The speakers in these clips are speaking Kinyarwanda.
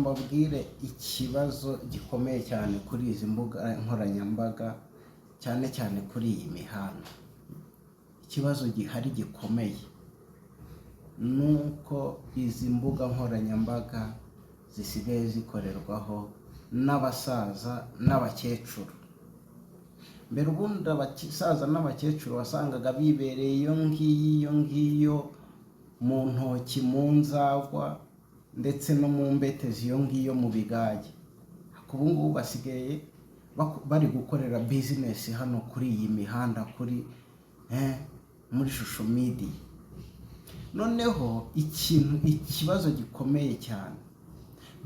mbabwire ikibazo gikomeye cyane kuri izi mbuga nkoranyambaga, cyane cyane kuri iyi mihanda. Ikibazo gihari gikomeye nuko izi mbuga nkoranyambaga zisigaye zikorerwaho n'abasaza n'abakecuru. Mbere ubundi abasaza n'abakecuru wasangaga bibereye iyo ngiyo mu ntoki, mu nzagwa ndetse no mu mbetezi iyo ngiyo mu bigage. Ubu ngubu basigaye bari gukorera business hano kuri iyi mihanda, kuri muri social media. Noneho ikibazo gikomeye cyane,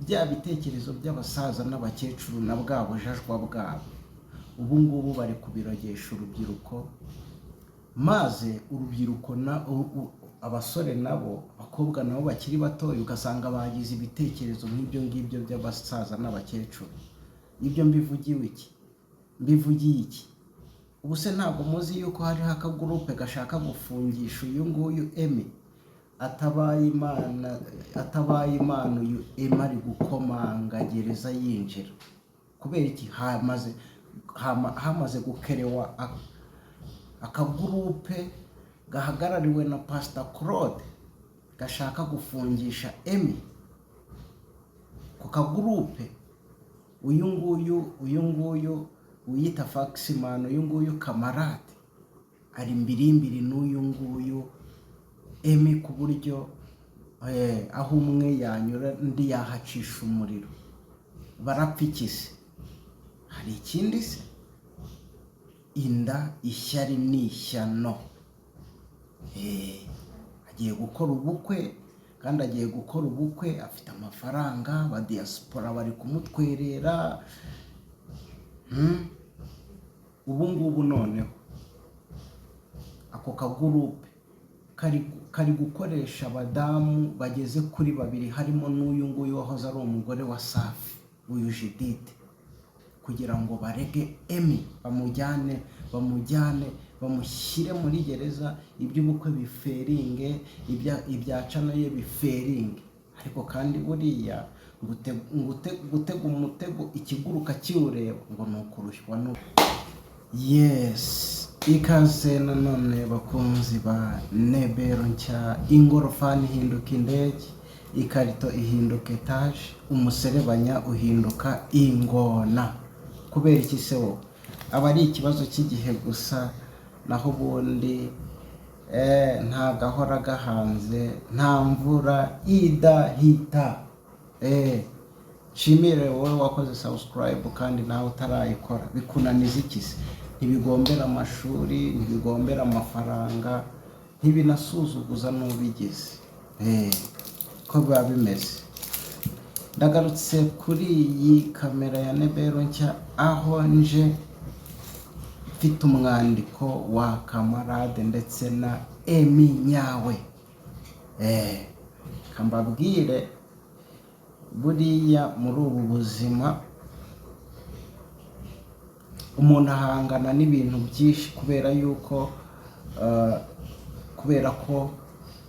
bya bitekerezo by'abasaza n'abakecuru na bwa bujajwa bwabo ubu ngubu bari kubirogesha urubyiruko, maze urubyiruko abasore nabo, abakobwa nabo bakiri batoya ugasanga bagize ibitekerezo nk'ibyo ngibyo by'abasaza n'abakecuru. Ibyo mbivugiye iki? Ubu se ntabwo muzi yuko hariho akagurupe gashaka gufungisha uyu nguyu Emmy atabaye Imana uyu Emmy ari gukomanga gereza yinjira? Kubera iki? hamaze gukerewa akagurupe gahagarariwe na Pastor Claude gashaka gufungisha Emmy. Ku kagurupe uyu nguyu uyita Faxman, uyu nguyu Kamarade ari mbirimbiri n'uyu nguyu Emmy, ku buryo aho umwe yanyura undi yahacisha umuriro. Barapfikise. Hari ikindi se? Inda, ishyari n'ishyano. Agiye gukora ubukwe, kandi agiye gukora ubukwe afite amafaranga, ba diaspora bari kumutwerera. Ubu ngubu noneho ako kagurupe kari gukoresha abadamu bageze kuri 2, harimo n'uyu nguyu wahoze ari umugore wa Safi, uyu Judith, kugira ngo barege Emmy, bamujyane bamushyire muri gereza, iby'ubukwe biferinge, ibya cano ye biferinge. Ariko kandi buriya gutega umutego ikiguruka kiwureba ngo nukurushywa no. Yes, ikaze nanone bakunzi ba Nebero nshya. Ingorofani ihinduka indege, ikarito ihinduka etaje, umuserebanya uhinduka ingona. Kubera iki se wo? Aba ari ikibazo cy'igihe gusa, naho ubundi nta gahora gahanze, nta mvura idahita. Shimire wowe wakoze subscribe kandi nawe utarayikora. Bikunaniza iki se? Ntibigombera amashuri, ntibigombera amafaranga, ntibinasuzuguza n'ubigize. Ko biba bimeze. Ndagarutse kuri iyi kamera ya Nebero nshya, aho nje mfite umwandiko wa Kamarade ndetse na Emmy nyawe. Kambabwire, buriya muri ubu buzima umuntu ahangana n'ibintu byinshi, kubera ko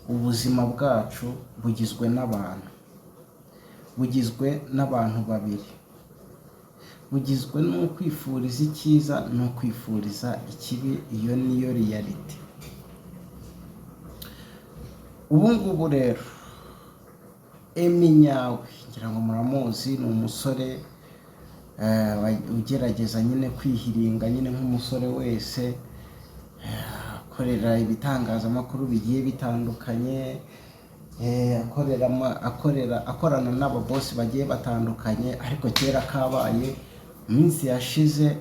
ubuzima bwacu bugizwe n'abantu babiri. Bugizwe n'ukwifuriza icyiza n'ukwifuriza ikibi. Iyo niyo reality. Ubu ngubu rero Emmy nyawe, ngira ngo muramuzi, ni umusore ugerageza nyine kwihiringa nyine nk'umusore wese, akorera ibitangazamakuru bigiye bitandukanye, akorana n'ababosi bagiye batandukanye. Ariko kera kabaye, iminsi yashize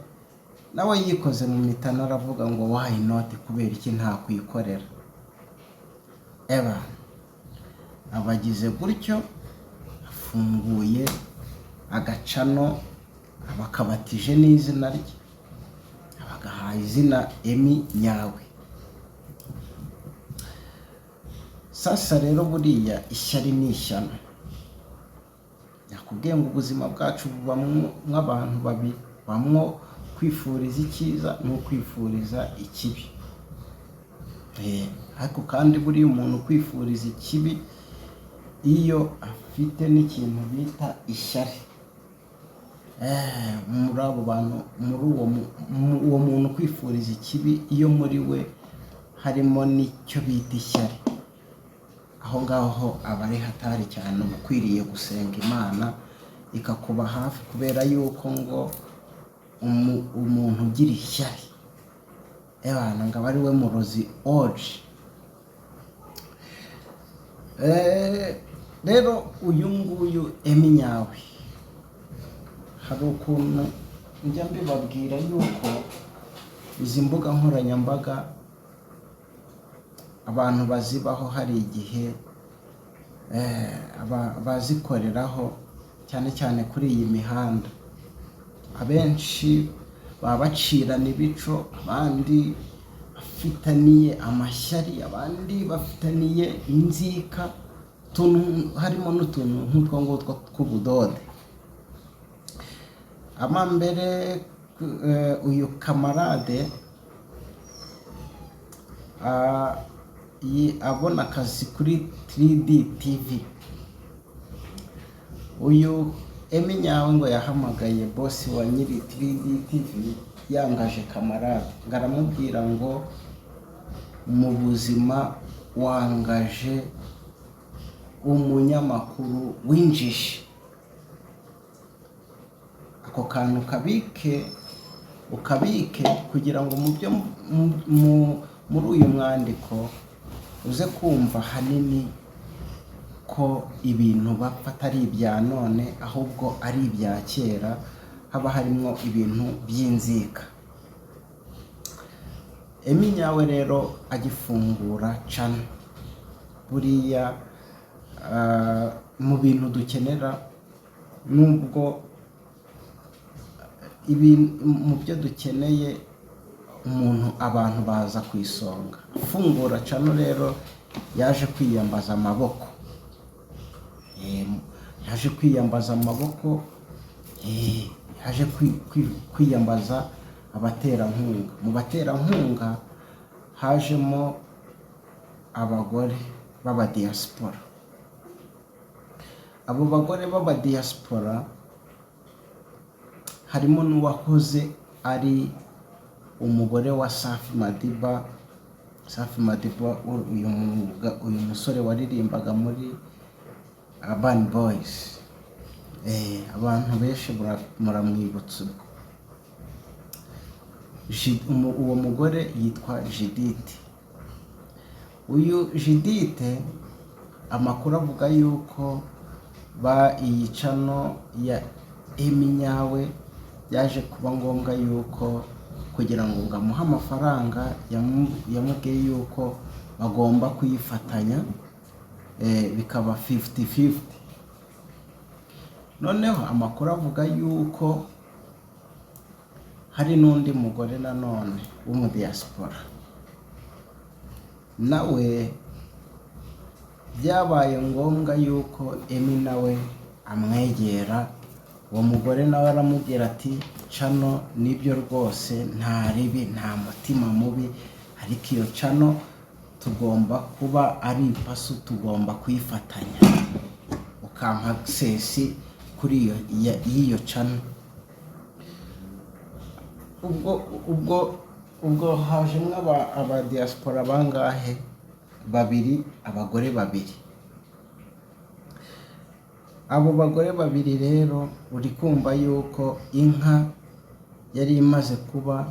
nawe yikoze mu mitana aravuga ngo why not, kubera iki nta kwikorera. Abagize gutyo, afunguye agacano, abakabatije n'izina rye, abagahaye izina Emmy nyawe. Sasa rero buriya ishyari n'ishyano. Nakubwiye ngo ubuzima bwacu bubamwo nk'abantu babiri, bamwo kwifuriza icyiza n'ukwifuriza ikibi. Ariko kandi buriya umuntu kwifuriza ikibi iyo afite n'ikintu bita ishyari, muri abo bantu, muri uwo muntu kwifuriza ikibi, iyo muri we harimo n'icyo bita ishyari, aho ngaho aba ari hatari cyane. uba ukwiriye gusenga Imana ikakuba hafi, kubera yuko ngo umuntu ugira ishyari ngo aba ari we murozi oje. Rero uyu nguyu Emmy Nyawe, hari ukuntu njya mbibabwira yuko izi mbuga nkoranyambaga abantu bazibaho hari igihe bazikoreraho, cyane cyane kuri iyi mihanda. Abenshi baba bacirana ibico, abandi bafitaniye amashyari, abandi bafitaniye inzika, harimo n'utuntu nk'utwo ngutwo tw'ubudode. Amambere uyu kamarade abona akazi kuri 3D TV. Uyu Emmy Nyawe ngo yahamagaye bosi wa nyiri 3D TV yangaje kamarade, ngo aramubwira ngo mu buzima wangaje umunyamakuru w'injiji. Ako kantu ukabike kugira ngo muri uyu mwandiko uze kumva hanini ko ibintu bapfa atari ibya none, ahubwo ari ibya kera, haba harimo ibintu by'inzika. Emmy Nyawe rero agifungura channel, buriya mu bintu dukenera, nubwo mu byo dukeneye abantu baza ku isonga. Afungura channel rero yaje kwiyambaza amaboko, yaje kwiyambaza abaterankunga. Mu baterankunga hajemo abagore b'abadiaspora. Abo bagore b'abadiaspora harimo n'uwahoze ari umugore wa Safi Madiba. uyu musore waririmbaga muri Urban Boys. Abantu benshi muramwibutsa. Uwo mugore yitwa Judith. Uyu Judith amakuru avuga yuko iyi channel ya Emmy Nyawe yaje kuba ngombwa yuko kugira ngo amuhe amafaranga, yamubwiye yuko bagomba kuyifatanya, bikaba 50-50. Noneho amakuru avuga yuko hari n'undi mugore nanone w'umudiaspora, nawe byabaye ngombwa yuko Emmy nawe amwegera. Uwo mugore nawe aramubwira ati channel nibyo rwose, nta ribi nta mutima mubi, ariko iyo channel tugomba kuba ari ipasu, tugomba kuyifatanya, ukampa access kuri iyo channel. ubwo hajemo abadiaspora bangahe? Babiri, abagore babiri. Abo bagore babiri rero uri kumva yuko inka yari imaze kuba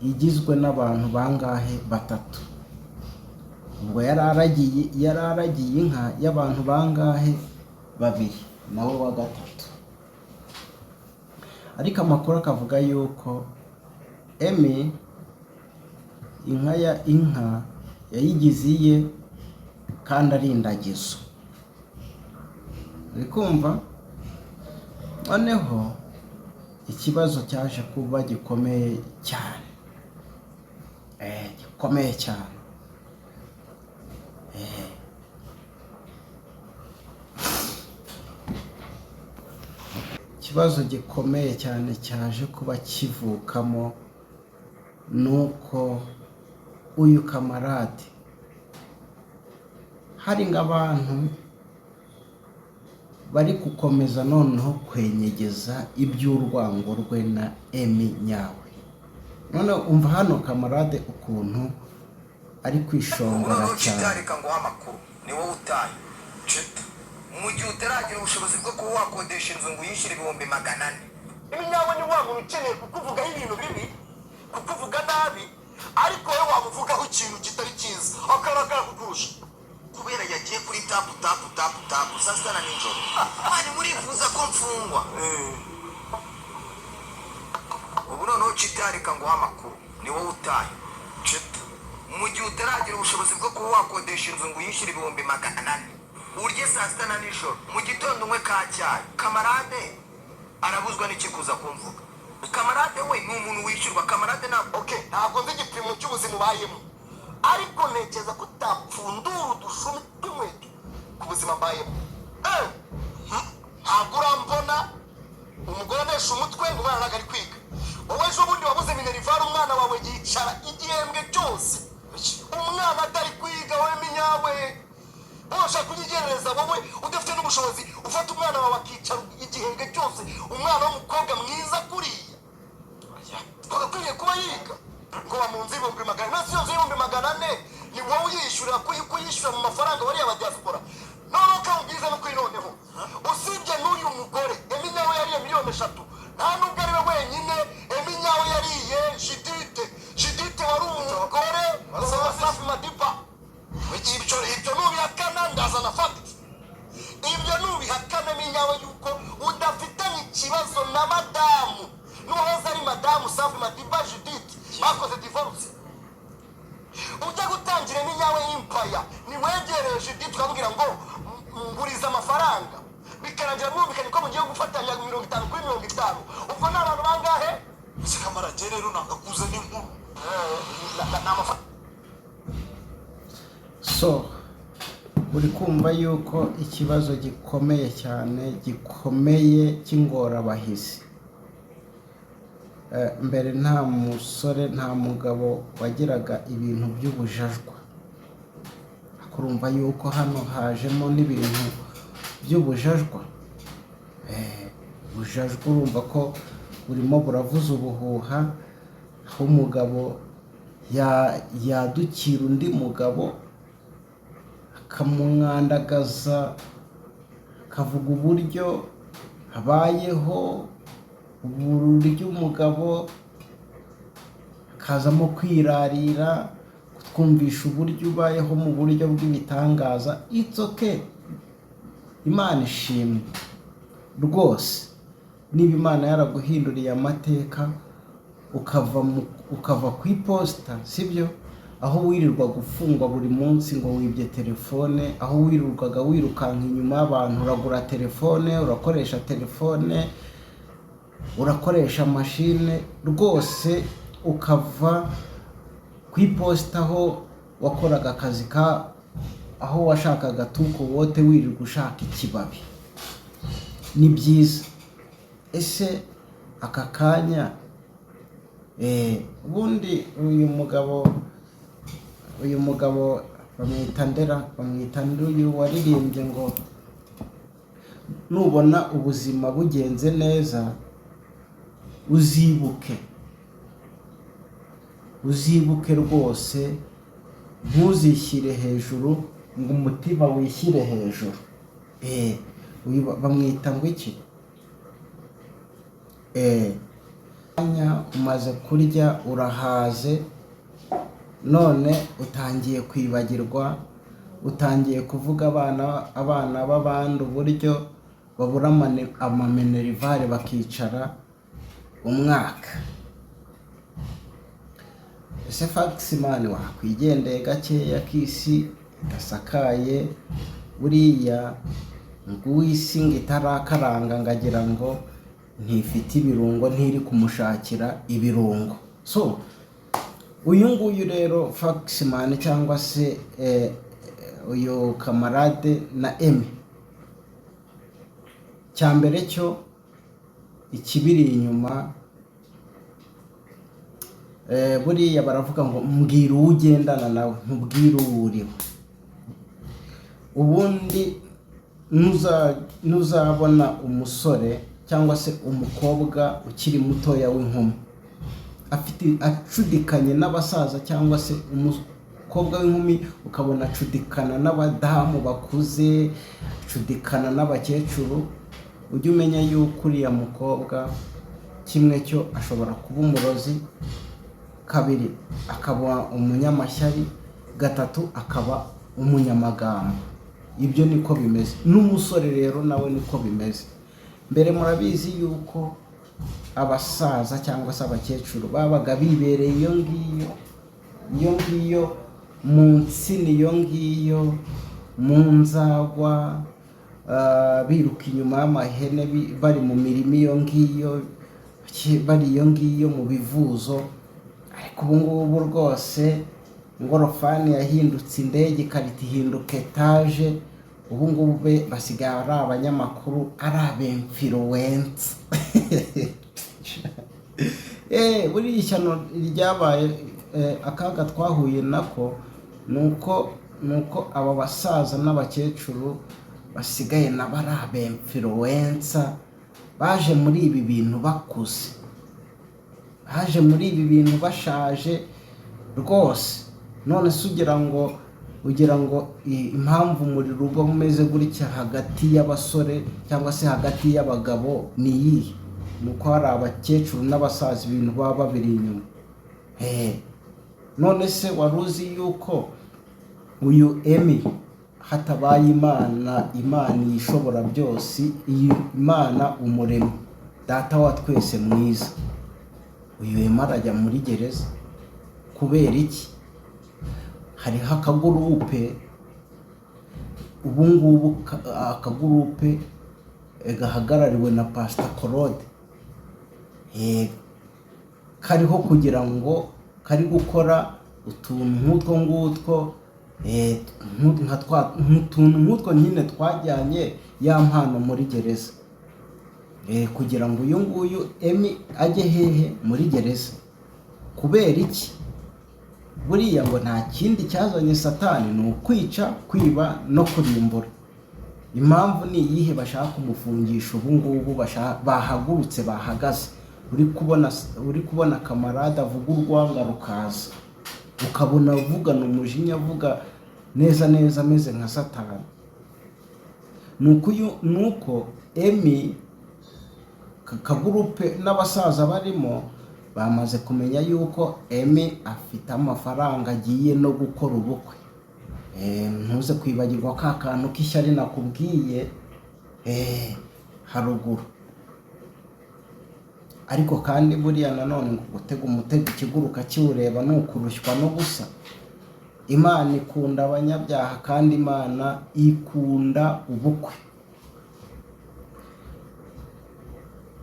igizwe n'abantu bangahe? Batatu. Ubwo yararagiye inka y'abantu bangahe? Babiri, nawe wa gatatu. Ariko amakuru akavuga yuko Emmy inka yayigize iye kandi ari indagizo. Uri kumva? Noneho ikibazo cyaje kuba gikomeye cyane, ikibazo gikomeye cyane cyaje kuba kivukamo nuko uyu kamarade hari nk'abantu bari gukomeza noneho kwenyegeza iby'urwango rwe na Emmy nyawe. None umva hano kamarade ukuntu ari kwishongora cyane. Reka ngo amakuru ni wowe utaye cita mu gihe utaragira ubushobozi bwo kuba wakodesha inzu ngo uyishyire 400. Emmy nyawe ni wa muntu ukeneye kukuvugaho ibintu bibi, kukuvuga nabi, ariko wowe wamuvugaho ikintu kitari cyiza akarakara kukurusha kubera yagiye kuri tapu saa sita na nijoro. Mani murifuza ko mfungwa. Ubu noneho cita reka ngo amakuru ni wowe utaye cita mu gihe utaragira ubushobozi bwo kuba wakodesha inzu ngo uyishyire 400, urye saa sita na nijoro, mu gitondo unywe ka cyayi. Kamarade arabuzwa n'iki kuza kumvuga? Kamarade we ni umuntu wishyurwa. Kamarade na ntabwo nzi igipimo cy'ubuzima ubayemo, ariko ntekereza ko utapfundura udushumi tw'inkweto ku buzima mbayemo. Ntabwo urambona umugore anesha umutwe ngo umwana ntabwo ari kwiga. Wowe ejo bundi wabuze minerivare, umwana wawe yicara igihembwe cyose, umwana atari kwiga. Wowe minyawe washaka kunyigerereza, wowe udafite n'ubushobozi ufata umwana wawe akicara igihembwe cyose, umwana w'umukobwa mwiza kuriya twagakwiriye kuba yiga ngo bamunzi 100,000. Nasi yose 100,000 ni wowe uyishyurira kuyishyura mu mafaranga bariya ba diaspora. None ukambwiza no kuri noneho usibye n'uyu mugore Emmy nyawe yariye 3,000,000. Nta nubwo ari we wenyine. Emmy nyawe yariye Judith wari umugore wa Safi Madiba. Ibyo nubihakana ndazana fact. Ibyo nubihakana Emmy nyawe yuko udafitanye ikibazo na madamu n'uwahoze ari madamu Safi Madiba Judith bakoze divorce. Ujya gutangira Emmy nyawe impaya niwegereye Judith ukamubwira ngo nguriza amafaranga, bikarangira mwumvikanye ko mugiye gufatanya 50 kuri 50. Ubwo ni abantu bangahe? Kamarade rero nakakuza n'inkuru So uri kumva yuko ikibazo gikomeye cyane, gikomeye cy'ingorabahizi. Mbere nta musore nta mugabo wagiraga ibintu by'ubujajwa. Kurumva yuko hano hajemo n'ibintu by'ubujajwa. Bujajwa urumva ko burimo buravuza ubuhuha, aho umugabo yadukira undi mugabo akamwandagaza, akavuga uburyo habayeho, uburyo umugabo akazamo kwirarira, kutwumvisha uburyo ubayeho mu buryo bw'ibitangaza. It's okay, Imana ishimwe rwose. Niba Imana yaraguhinduriye amateka ukava ku iposita, sibyo? Aho wirirwa gufungwa buri munsi ngo wibye telefone, aho wirirwaga wirukanka inyuma y'abantu, uragura telefone, urakoresha telefone, urakoresha mashine, rwose ukava ku iposita aho wakoraga akazi aho washakaga tuko wote wirirwa ushaka ikibabi. Ni byiza. Ese aka kanya ubundi uyu mugabo bamwita Nduyu waririmbye ngo nubona ubuzima bugenze neza uzibuke rwose, ntuzishyire hejuru ngo umutima wishyire hejuru. Uyu bamwita ngo iki? Umaze kurya urahaze, none utangiye kwibagirwa, utangiye kuvuga abana b'abandi uburyo babura amamenerivare bakicara umwaka. Ese Faximani wakwigendeye gakeya k'isi gasakaye, buriya ngwisi ngo itarakaranga ngagira ngo ntifite ibirungo, ntiri kumushakira ibirungo. So uyu nguyu rero Faximani cyangwa se uyu kamarade na Emmy, cyambere cyo ikibiri inyuma, buriya baravuga ngo mbwira ugendana nawe ntubwire uwuriwe. ubundi nuzabona umusore cyangwa se umukobwa ukiri mutoya w'inkumi acudikanye n'abasaza cyangwa se umukobwa w'inkumi ukabona acudikana n'abadamu bakuze, acudikana n'abakecuru, ujye umenya yuko uriya mukobwa kimwe cyo ashobora kuba umurozi, kabiri akaba umunyamashyari, gatatu akaba umunyamagambo. Ibyo niko bimeze n'umusore rero nawe niko bimeze. Mbere murabizi yuko abasaza cyangwa se abakecuru babaga bibereye iyo ngiyo mu nsina, iyo ngiyo mu nzagwa, biruka inyuma y'amahene, bari mu mirimo iyo ngiyo, bari iyo ngiyo mu bivuzo. Ariko ubu ngubu rwose ingorofani yahindutse indege, ikarita ihinduka etaje. Ubu ngubu basigaye ari abanyamakuru, ari ab'influencer. Buriya ishyano ryabaye, akaga twahuye nako nuko aba basaza n'abakecuru basigaye nabo ari ab'influencer, baje muri ibi bintu bakuze, baje muri ibi bintu bashaje rwose. None se ugira ngo impamvu muri rugo umeze gutya hagati y'abasore cyangwa se hagati y'abagabo ni iyihe? Nuko hari abakecuru n'abasaza ibintu baba babiri inyuma. None se wari uzi yuko uyu Emmy hatabaye Imana ishobora byose, iyi Imana umuremyi, data wa twese mwiza, uyu Emmy arajya muri gereza kubera iki? Hariho akagurupe ubu ngubu, akagurupe gahagarariwe na Pastor Claude, kariho kugira ngo kari gukora utuntu nk'utwo ngutwo, utuntu nk'utwo nyine twajyanye ya mpano muri gereza, kugira ngo uyu nguyu Emmy ajye hehe? Muri gereza. Kubera iki? Buriya ngo nta kindi cyazanye Satani, ni ukwica, kwiba no kurimbura. Impamvu ni iyihe bashaka kumufungisha ubu ngubu? Bahagurutse, bahagaze. Uri kubona kamarade avuga urwanga rukaza, ukabona avugana umujinya, avuga neza ameze nka Satani. Nuko Emmy kagurupe n'abasaza barimo bamaze kumenya yuko Emmy afite amafaranga agiye no gukora ubukwe. Ntuze kwibagirwa ka kantu k'ishyari nakubwiye haruguru. Ariko kandi buriya nanone ngo gutega umutego ikiguruka kiwureba ni ukurushywa n'ubusa. Imana ikunda abanyabyaha kandi Imana ikunda ubukwe.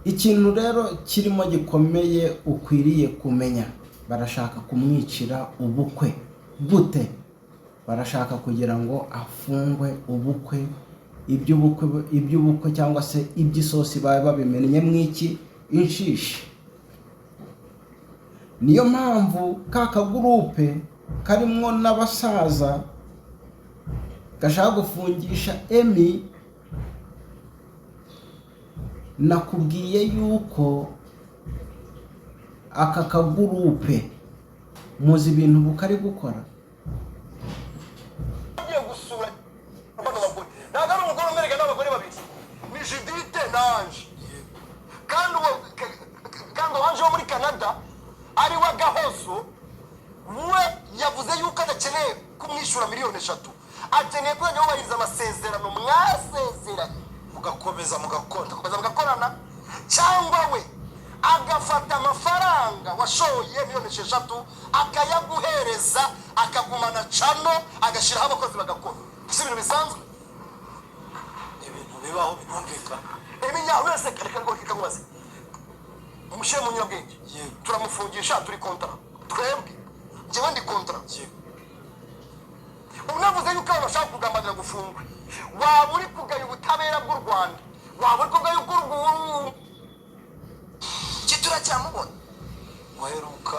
Ikintu rero kirimo gikomeye ukwiriye kumenya, barashaka kumwicira ubukwe. Gute? Barashaka kugira ngo afungwe ubukwe, iby'ubukwe cyangwa se iby'isosi babe babimennye mw'iki? Inshishi. Niyo mpamvu ka kagurupe karimo n'abasaza gashaka gufungisha Emmy. Nakubwiye yuko aka kagurupe muzi ibintu bukari gukora. Agiye gusura abagore, ntabwo ari umugore umwereka n'abagore babiri, ni Judith nanje. Kandi wanje wo muri Canada ari wa Gahozo, we yavuze yuko adakeneye kumwishyura $3,000,000, akeneye ko yubahiriza amasezerano mwasezeranye, mugakomeza mugakorana, cyangwa we agafata amafaranga washoye $6,000,000 akayaguhereza, akagumana cano, agashyiraho abakozi bagakora. Si ibintu bisanzwe? Ibintu bibaho binumvikana. Emmy wese kareka ngo kikamubaze, umushyire mu nyabwenge, turamufungisha, turi kontra, twebwe njyewe ndi kontra. Unavuze yuko bashaka kugambanira gufungwa, waba uri kugaya ubutabera bw'u Rwanda, waba uri kugaya ubw'u Kitura cyamubona, muheruka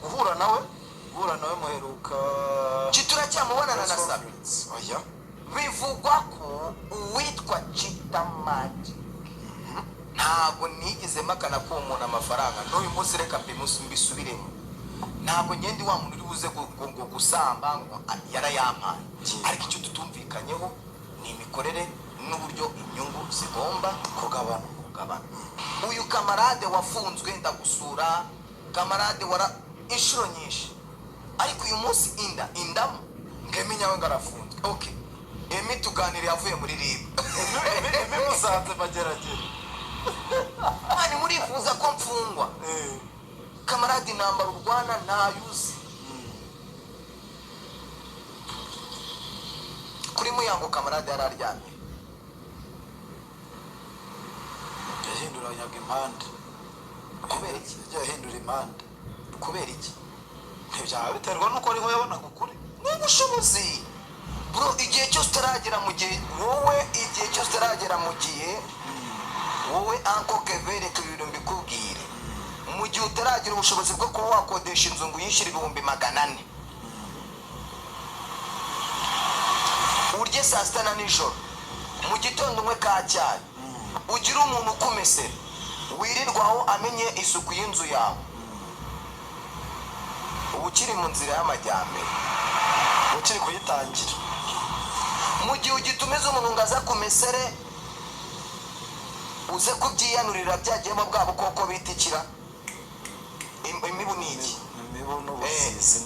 guhura nawe muheruka Kitura cyamubonana na Sabi. Oya, bivugwa ko uwitwa Chita Magic ntabwo nigeze makana ko umuntu amafaranga n'uyu munsi reka mbisubiremo ntabwo ngende wa muntu uri buze gusamba ngo yarayampaye ariko icyo tutumvikanyeho ni imikorere n'uburyo inyungu zigomba kugabana. Uyu kamarade wafunzwe ndagusura, kamarade wara inshuro nyinshi, ariko uyu munsi indamu ngemenya we ngarafunzwe. Okay, Emi tuganire yavuye muri RIB. Emi musanze mageragere. Ani murifuza ko mfungwa. Kamarade nambara urwana ntayuzi. Kuri Muyango kamarade yararyamye. Yahindura yaga impande. Kubera iki? Yahindura impande. Kubera iki? Ntibyaba biterwa nuko ariho yabonaga ukuri. N'ubushobozi. Bro, igihe cyose utaragera mu gihe wowe Uncle Kevin reka ibintu mbikubwire. Mu gihe utaragira ubushobozi bwo kuba wakodesha inzu ngo yishyure 400. Urye saa sita na nijoro, mu gitondo unywe ka cyayi, ugira umuntu ukumesera, wirirwaho amenye isuku y'inzu yawe, uba ukiri mu nzira y'amajyambere, ukiri kuyitangira. mu gihe ugitumiza umuntu ngo aza kumesere uze kubyiyanurira byagiyemo bwa bukoko bitikira imibu n'iki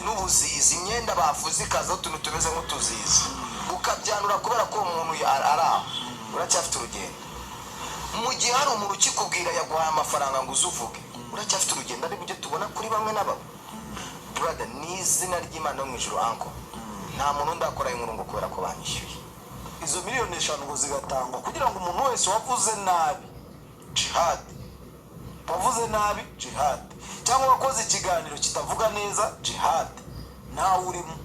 n'ubuzizi, imyenda bafuze ikaza utuntu tumeze nk'utuzizi ukabyanura kubera ko umuntu araho uracyafite urugendo. Mu gihe hari umuntu ukikubwira yaguhaye amafaranga ngo uzuvuge uracyafite urugendo, ari byo tubona kuri bamwe n'ababo. Brother, ni izina ry'Imana yo mu ijuru anko, nta muntu ndakora inkuru ngo kubera ko banyishyuye. Izo miliyoni 5 ngo zigatangwa kugira ngo umuntu wese wavuze nabi jihad, wavuze nabi jihad, cyangwa wakoze ikiganiro kitavuga neza jihad, nawe urimo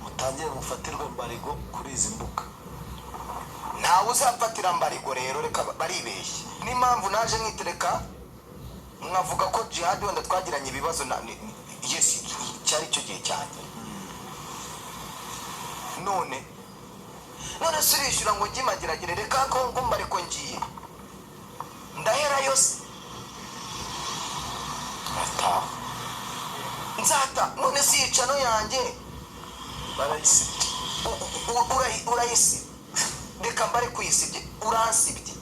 mutangiye mufatirwe mbarigo kuri izi mbuga. Ntawe uzafatira mbarigo rero, reka baribeshye. N'impamvu naje nkitereka mwavuga ko jihad wenda twagiranye ibibazo na yes cyari cyo gihe cyane. None sirishyura ngo njye mageragere, reka ko ngomba ariko ngiye ndahera yose nzata. None si yicano yanjye Barayisibye. urayisibye, reka mbare kuyisibye, uransibye.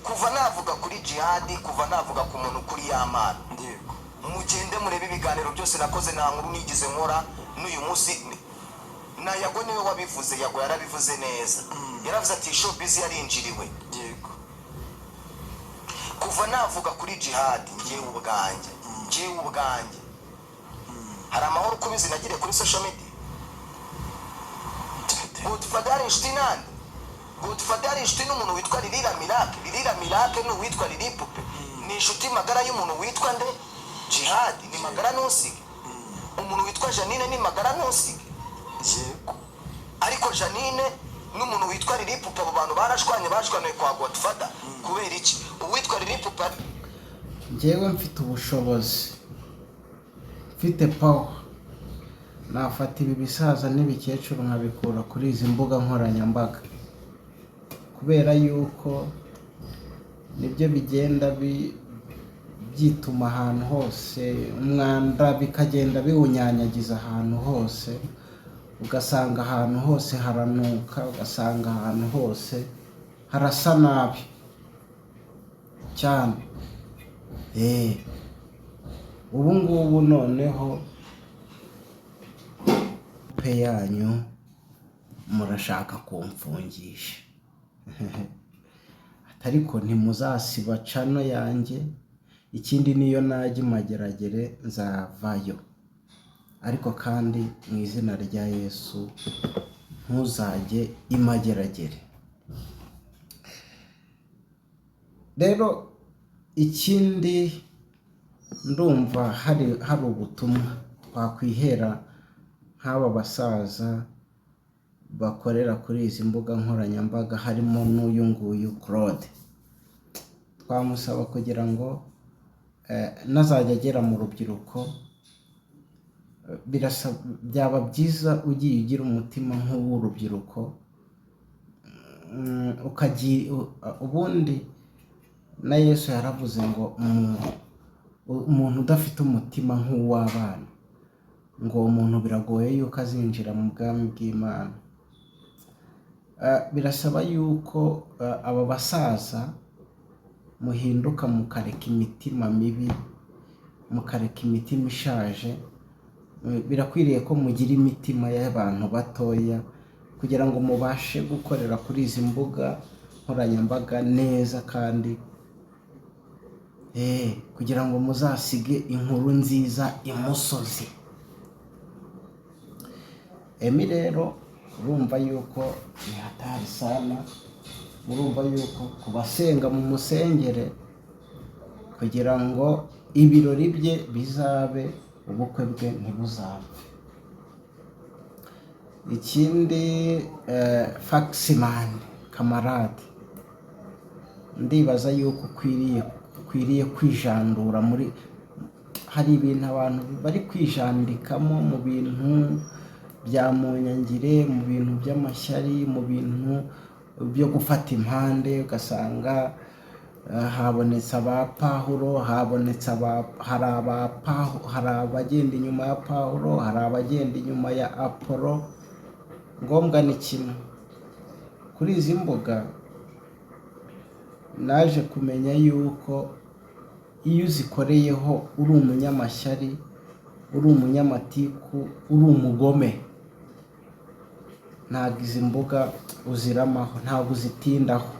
Kuva navuga kuri jihad, kuva navuga ku muntu kuri y'Amana, Yego. mugende murebe ibiganiro byose nakoze, nta nkuru nigize nkora. N'uyu munsi na Yago niwe wabivuze, Yago yarabivuze neza. Yaravuze ati showbiz yarinjiriwe. Yego. Kuva navuga kuri jihad njyewe ubwanjye hari amahoro kubizi nagire kuri social media. Godfather instinande, Godfather instin n'umuntu witwa Lilira Miracle n'uwitwa Lili Pupe ni inshuti magara y'umuntu witwa nde Jihad, ni magara nusige. Umuntu witwa Janine ni magara nusige. Yego. Ariko Janine n'umuntu witwa Lili Pupe abo bantu barashwanye kwa Godfather kubera iki? Uwitwa Lili Pupe njyewe mfite ubushobozi, mfite power, nafata ibi bisaza n'ibikecuru nkabikura kuri izi mbuga nkoranyambaga, kubera yuko nibyo bigenda byituma ahantu hose umwanda, bikagenda biwunyanyagiza ahantu hose, ugasanga ahantu hose haranuka, ugasanga ahantu hose harasa nabi cyane. Ubu ngubu noneho pe yanyu murashaka kumfungisha ariko ntimuzasiba cano yanjye. Ikindi niyo najya imageragere nzavayo, ariko kandi mu izina rya Yesu ntuzajye imageragere. Rero ikindi ndumva hari ubutumwa twakwihera nk'aba basaza bakorera kuri izi mbuga nkoranyambaga, harimo n'uyu nguyu Claude. Twamusaba kugira ngo nazajya agera mu rubyiruko byaba byiza ugiye ugira umutima nk'uw'urubyiruko, ubundi na Yesu yaravuze ngo umuntu udafite umutima nk'uw'abana, ngo umuntu biragoye yuko azinjira mu bwami bw'Imana. Birasaba yuko aba basaza muhinduka mukareka imitima mibi, mukareka imitima ishaje. Birakwiriye ko mugira imitima y'abantu batoya kugira ngo mubashe gukorera kuri izi mbuga nkoranyambaga neza, kandi kugira ngo muzasige inkuru nziza imusozi. Emi rero urumva yuko ni hatari sana, urumva yuko kubasenga mu musengere kugira ngo ibirori bye bizabe, ubukwe bwe ntibuzapfe. Ikindi Faximani kamarade, ndibaza yuko ukwiriye kwijandura hari ibintu abantu bari kwijandikamo mu bintu bya munyangire, mu bintu by'amashyari, mu bintu byo gufata impande. Ugasanga habonetse aba Pawulo, hari abagenda inyuma ya Pawulo, hari abagenda inyuma ya Apolo. Ngombwa ni kimwe, kuri izi mbuga naje kumenya yuko iyo uzikoreyeho uri umunyamashyari, uri umunyamatiku, uri umugome, ntabwo izi mbuga uziramaho, ntabwo uzitindaho,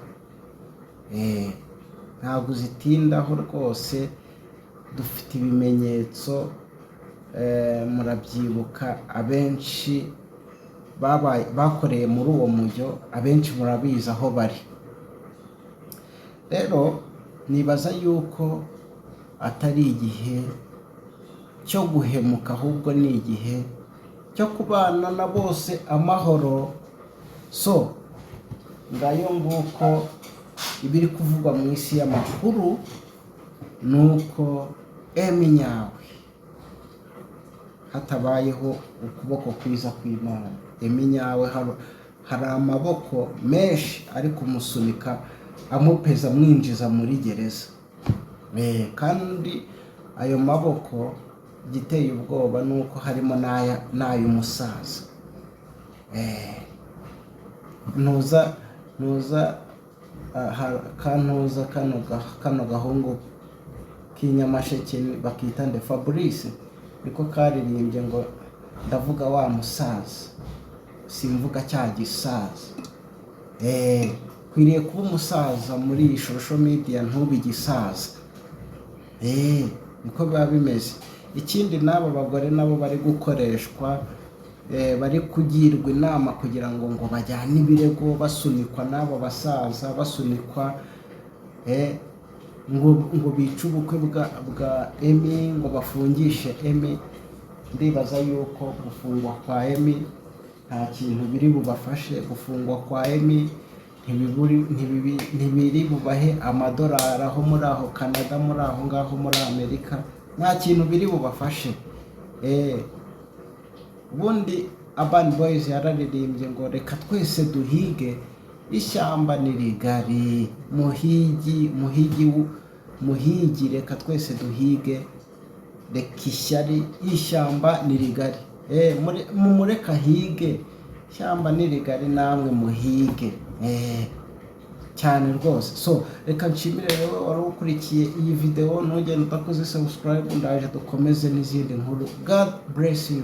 ntabwo uzitindaho rwose. Dufite ibimenyetso, murabyibuka, abenshi bakoreye muri uwo mujyo, abenshi murabizi aho bari. Rero nibaza yuko atari igihe cyo guhemuka, ahubwo ni igihe cyo kubana na bose amahoro. So ngayo nguko ibiri kuvugwa mu isi y'amakuru, nuko Emi nyawe hatabayeho ukuboko kwiza kw'Imana. Emi nyawe hari amaboko menshi ari kumusunika, amupeza, amwinjiza muri gereza. Kandi ayo maboko, igiteye ubwoba nuko harimo n'ay'umusaza. Kano gahungu k'inyamasheke bakita nde, Fabrice, niko karirimbye ngo ndavuga wa musaza, simvuga cya gisaza. Kwiriye kuba umusaza muri iyi social media, ntube igisaza. Niko biba bimeze. Ikindi n'abo bagore nabo bari gukoreshwa, bari kugirwa inama kugira ngo bajyane ibirego, basunikwa n'abo basaza, basunikwa ngo bice ubukwe bwa Emi, ngo bafungishe Emi. Ndibaza yuko gufungwa kwa Emi nta kintu biri bubafashe. Gufungwa kwa Emi ntibiri bubahe amadolari aho muri aho Canada, muri aho ngaho muri Amerika, nta kintu biri bubafashe. Ubundi Urban Boys yararirimbye ngo reka twese duhige, ishyamba ni rigari, muhigi, reka twese duhige, reka ishyari, ishyamba ni rigari. Mumureka hige, ishyamba ni rigari, namwe muhige cyane rwose. So reka nshimire rero wari ukurikiye iyi video, ntugende utakoze subscribe, ndaje dukomeze n'izindi nkuru. God bless you.